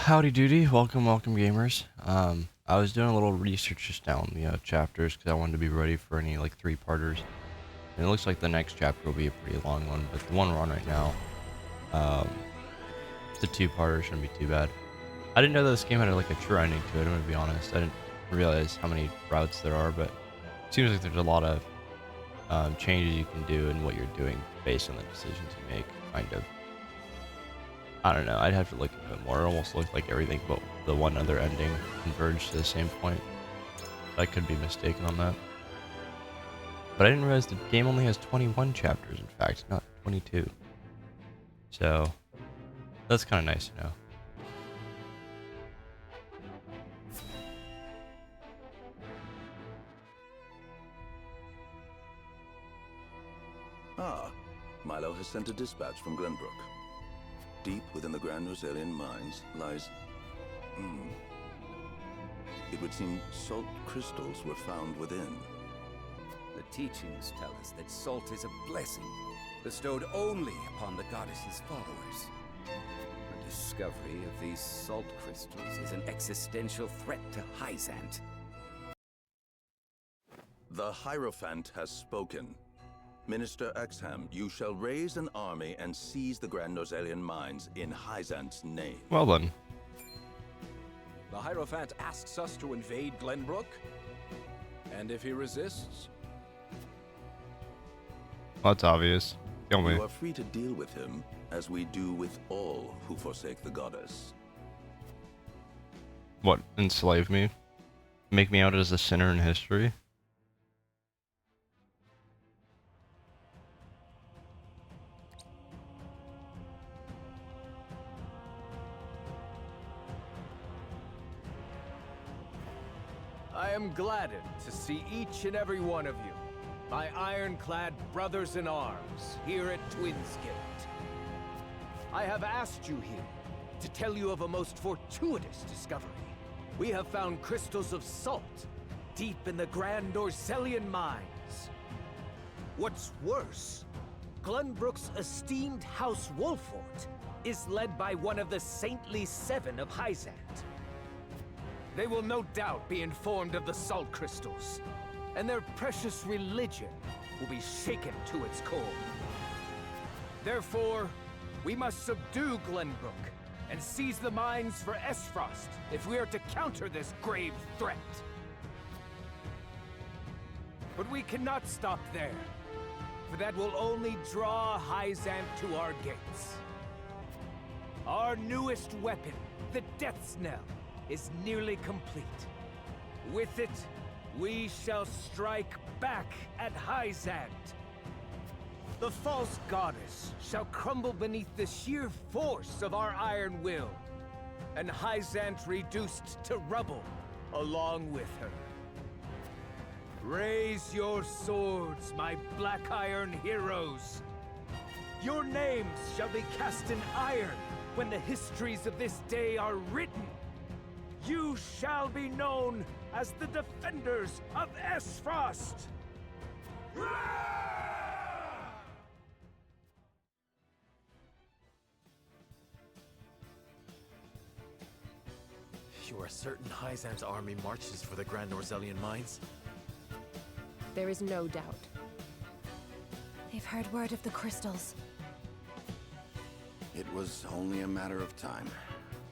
Howdy doody, welcome gamers. I was doing a little research just now on the chapters because I wanted to be ready for any like three-parters. And it looks like the next chapter will be a pretty long one, but the one we're on right now, um, the two-parter shouldn't be too bad. I didn't know that this game had like a true ending to it, I'm gonna be honest. I didn't realize how many routes there are, but it seems like there's a lot of changes you can do in what you're doing based on the decisions you make, kind of. I don't know, I'd have to look into it more. It almost looked like everything but the one other ending converged to the same point. I could be mistaken on that. But I didn't realize the game only has 21 chapters, in fact, not 22. So, that's kind of nice to know. Ah, Milo has sent a dispatch from Glenbrook. Deep within the Grand Rosalian mines lies... It would seem salt crystals were found within. The teachings tell us that salt is a blessing, bestowed only upon the goddess's followers. The discovery of these salt crystals is an existential threat to Hyzant. The Hierophant has spoken. Minister Exham, you shall raise an army and seize the Grand Rosalian mines in Hyzant's name. Well then. The Hierophant asks us to invade Glenbrook? And if he resists? Well, that's obvious. Kill me. You are free to deal with him, as we do with all who forsake the goddess. What, enslave me? Make me out as a sinner in history? I am gladdened to see each and every one of you, my ironclad brothers in arms, here at Twinsgate. I have asked you here to tell you of a most fortuitous discovery. We have found crystals of salt deep in the Grand Orselian mines. What's worse, Glenbrook's esteemed House Wolfort is led by one of the saintly seven of Hyzant. They will no doubt be informed of the salt crystals, and their precious religion will be shaken to its core. Therefore, we must subdue Glenbrook and seize the mines for Esfrost if we are to counter this grave threat. But we cannot stop there, for that will only draw Hyzant to our gates. Our newest weapon, the Death's Knell, is nearly complete. With it, we shall strike back at Hyzant. The false goddess shall crumble beneath the sheer force of our iron will, and Hyzant reduced to rubble along with her. Raise your swords, my black iron heroes. Your names shall be cast in iron when the histories of this day are written. You shall be known as the defenders of Esfrost! You are certain Hyzant's army marches for the Grand Orselian mines? There is no doubt. They've heard word of the crystals. It was only a matter of time.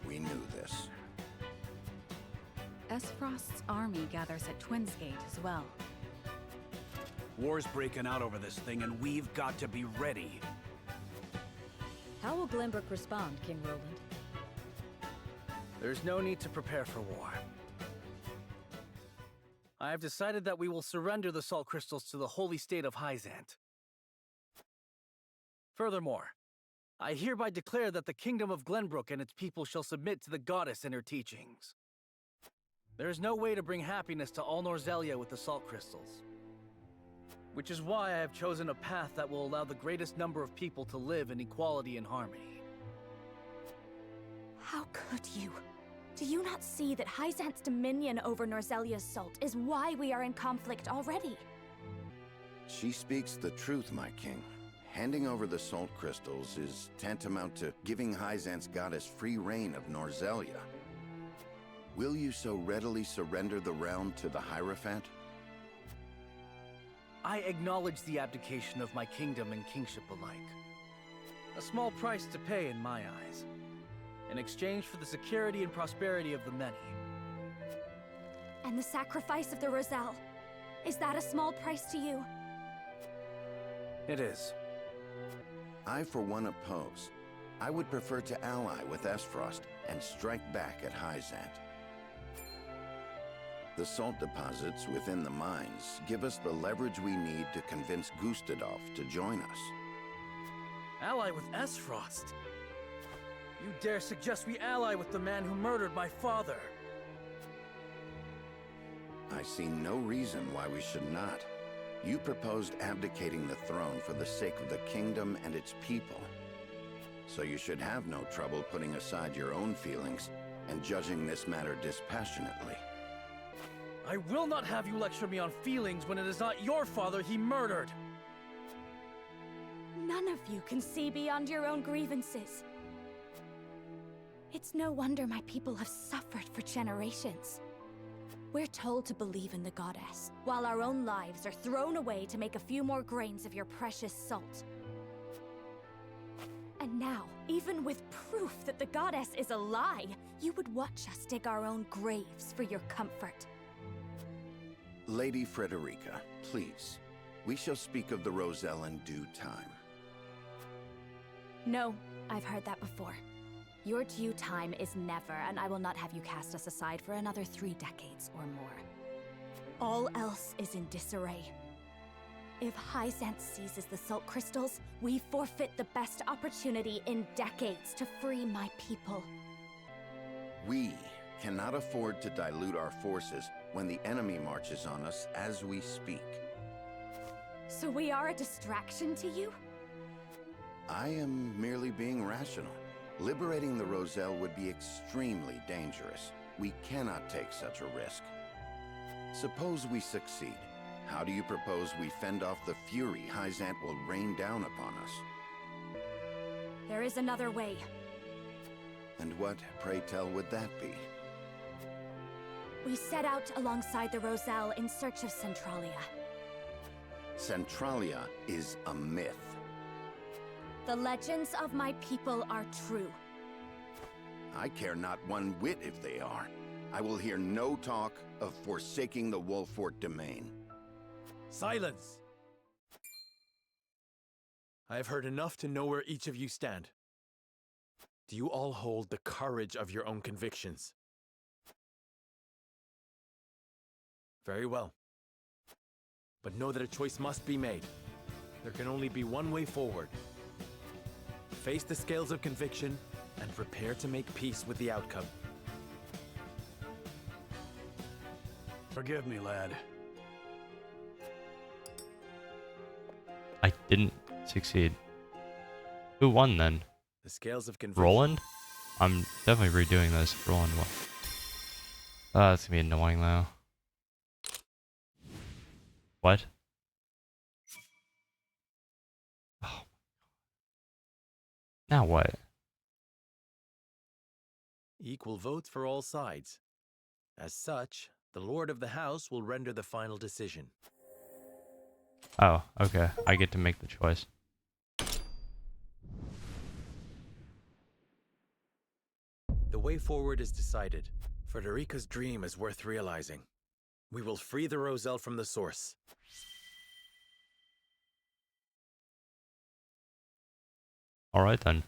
We knew this. Esfrost's army gathers at Twinsgate as well. War's breaking out over this thing, and we've got to be ready. How will Glenbrook respond, King Roland? There's no need to prepare for war. I have decided that we will surrender the salt crystals to the holy state of Hyzant. Furthermore, I hereby declare that the kingdom of Glenbrook and its people shall submit to the goddess and her teachings. There is no way to bring happiness to all Norzelia with the salt crystals. Which is why I have chosen a path that will allow the greatest number of people to live in equality and harmony. How could you? Do you not see that Hyzant's dominion over Norzelia's salt is why we are in conflict already? She speaks the truth, my king. Handing over the salt crystals is tantamount to giving Hyzant's goddess free reign of Norzelia. Will you so readily surrender the realm to the Hierophant? I acknowledge the abdication of my kingdom and kingship alike. A small price to pay in my eyes, in exchange for the security and prosperity of the many. And the sacrifice of the Roselle, is that a small price to you? It is. I, for one, oppose. I would prefer to ally with Esfrost and strike back at Hyzant. The salt deposits within the mines give us the leverage we need to convince Gustadolf to join us. Ally with Esfrost? You dare suggest we ally with the man who murdered my father? I see no reason why we should not. You proposed abdicating the throne for the sake of the kingdom and its people. So you should have no trouble putting aside your own feelings and judging this matter dispassionately. I will not have you lecture me on feelings when it is not your father he murdered! None of you can see beyond your own grievances. It's no wonder my people have suffered for generations. We're told to believe in the goddess, while our own lives are thrown away to make a few more grains of your precious salt. And now, even with proof that the goddess is a lie, you would watch us dig our own graves for your comfort. Lady Frederica, please. We shall speak of the Roselle in due time. No, I've heard that before. Your due time is never, and I will not have you cast us aside for another 3 decades or more. All else is in disarray. If Hyzant seizes the salt crystals, we forfeit the best opportunity in decades to free my people. We cannot afford to dilute our forces when the enemy marches on us as we speak. So we are a distraction to you? I am merely being rational. Liberating the Roselle would be extremely dangerous. We cannot take such a risk. Suppose we succeed. How do you propose we fend off the fury Hyzant will rain down upon us? There is another way. And what, pray tell, would that be? We set out alongside the Roselle in search of Centralia. Centralia is a myth. The legends of my people are true. I care not one whit if they are. I will hear no talk of forsaking the Wolfort domain. Silence! I have heard enough to know where each of you stand. Do you all hold the courage of your own convictions? Very well. But know that a choice must be made. There can only be one way forward. Face the scales of conviction and prepare to make peace with the outcome. Forgive me, lad. I didn't succeed. Who won then? The scales of conviction. Roland? I'm definitely redoing this if Roland won. That's gonna be annoying though. What? Oh. Now what? Equal votes for all sides. As such, the Lord of the House will render the final decision. Oh, okay. I get to make the choice. The way forward is decided. Frederica's dream is worth realizing. We will free the Roselle from the source. Alright then.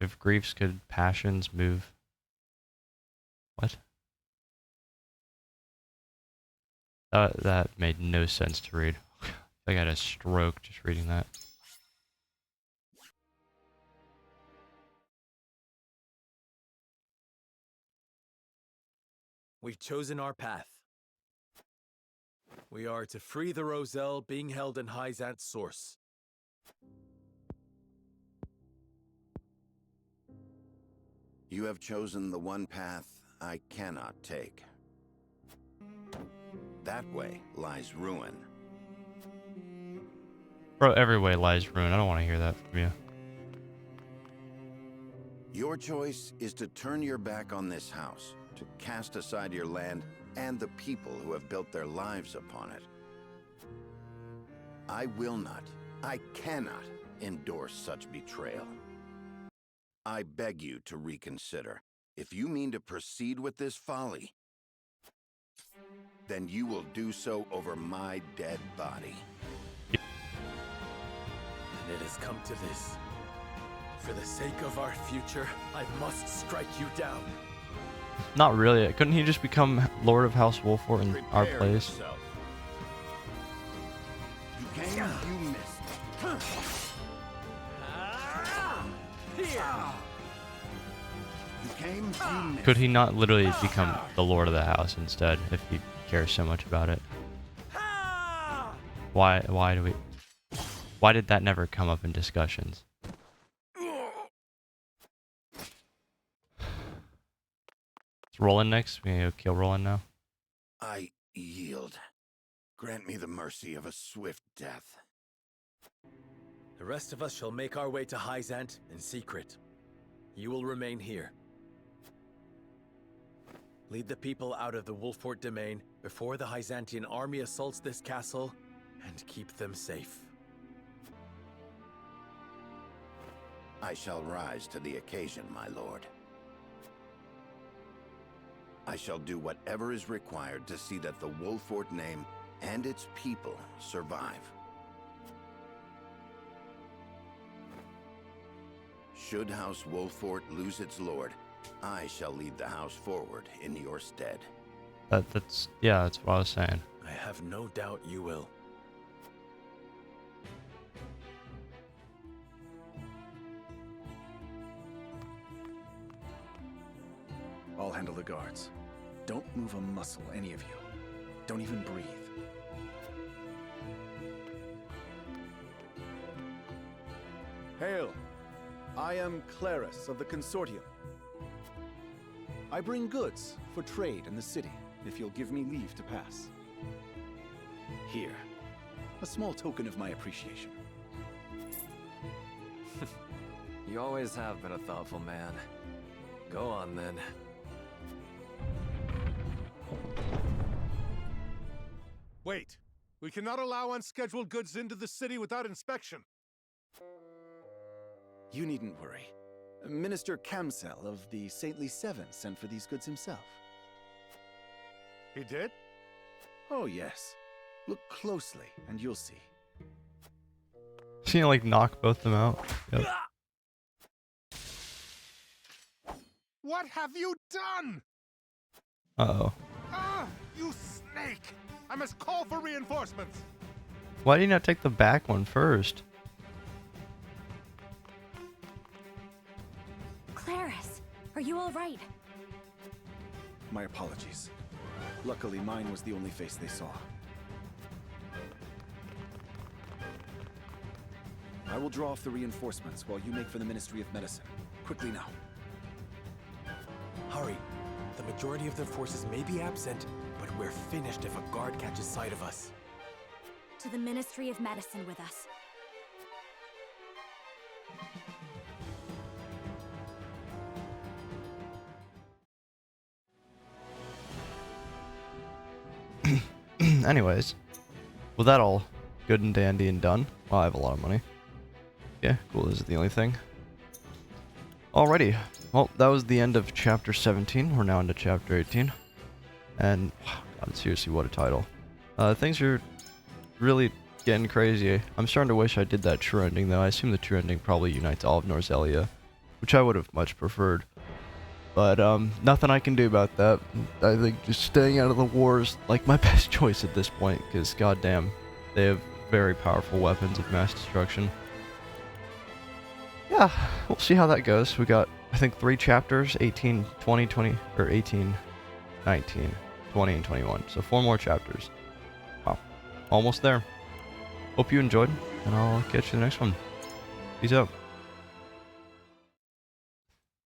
If griefs could passions move. What? That made no sense to read. I got a stroke just reading that. We've chosen our path. We are to free the Roselle being held in Hyzant's source. You have chosen the one path I cannot take. That way lies ruin. Bro, every way lies ruin. I don't want to hear that from you. Your choice is to turn your back on this house, to cast aside your land and the people who have built their lives upon it. I will not, I cannot endorse such betrayal. I beg you to reconsider. If you mean to proceed with this folly, then you will do so over my dead body. And it has come to this. For the sake of our future, I must strike you down. Not really. Couldn't he just become Lord of House Wolfort in our place? Yourself. You came, you missed. You came, you missed. Could he not literally become the Lord of the house instead if he cares so much about it? Why did that never come up in discussions? Is Roland next? We gonna kill Roland now? I yield. Grant me the mercy of a swift death. The rest of us shall make our way to Hyzant in secret. You will remain here. Lead the people out of the Wolfort domain before the Hyzantian army assaults this castle, and keep them safe. I shall rise to the occasion, my lord. I shall do whatever is required to see that the Wolfort name and its people survive. Should House Wolfort lose its lord, I shall lead the house forward in your stead. That's what I was saying. I have no doubt you will. I'll handle the guards. Don't move a muscle, any of you. Don't even breathe. Hail! I am Claris of the Consortium. I bring goods for trade in the city, if you'll give me leave to pass. Here, a small token of my appreciation. You always have been a thoughtful man. Go on, then. Wait! We cannot allow unscheduled goods into the city without inspection. You needn't worry. Minister Kamsel of the Saintly Seven sent for these goods himself. He did? Oh, yes. Look closely, and you'll see. Is he gonna, like, knock both of them out? Yep. What have you done? Uh-oh. Ah, you snake! I must call for reinforcements. Why did he not take the back one first? Claris, are you all right? My apologies. Luckily, mine was the only face they saw. I will draw off the reinforcements while you make for the Ministry of Medicine. Quickly now. Hurry. The majority of their forces may be absent, but we're finished if a guard catches sight of us. To the Ministry of Medicine with us. Anyways, with that all good and dandy and done, well, I have a lot of money. Yeah, cool, this is the only thing. Alrighty, well, that was the end of chapter 17. We're now into chapter 18. And, God, seriously, what a title. Things are really getting crazy. I'm starting to wish I did that true ending, though. I assume the true ending probably unites all of Norzelia, which I would have much preferred. But, nothing I can do about that. I think just staying out of the war is, like, my best choice at this point, because, goddamn, they have very powerful weapons of mass destruction. Yeah, we'll see how that goes. We got, I think, 3 chapters, 18, 20, 20, or 18, 19, 20, and 21. So 4 more chapters. Wow. Almost there. Hope you enjoyed, and I'll catch you in the next one. Peace out.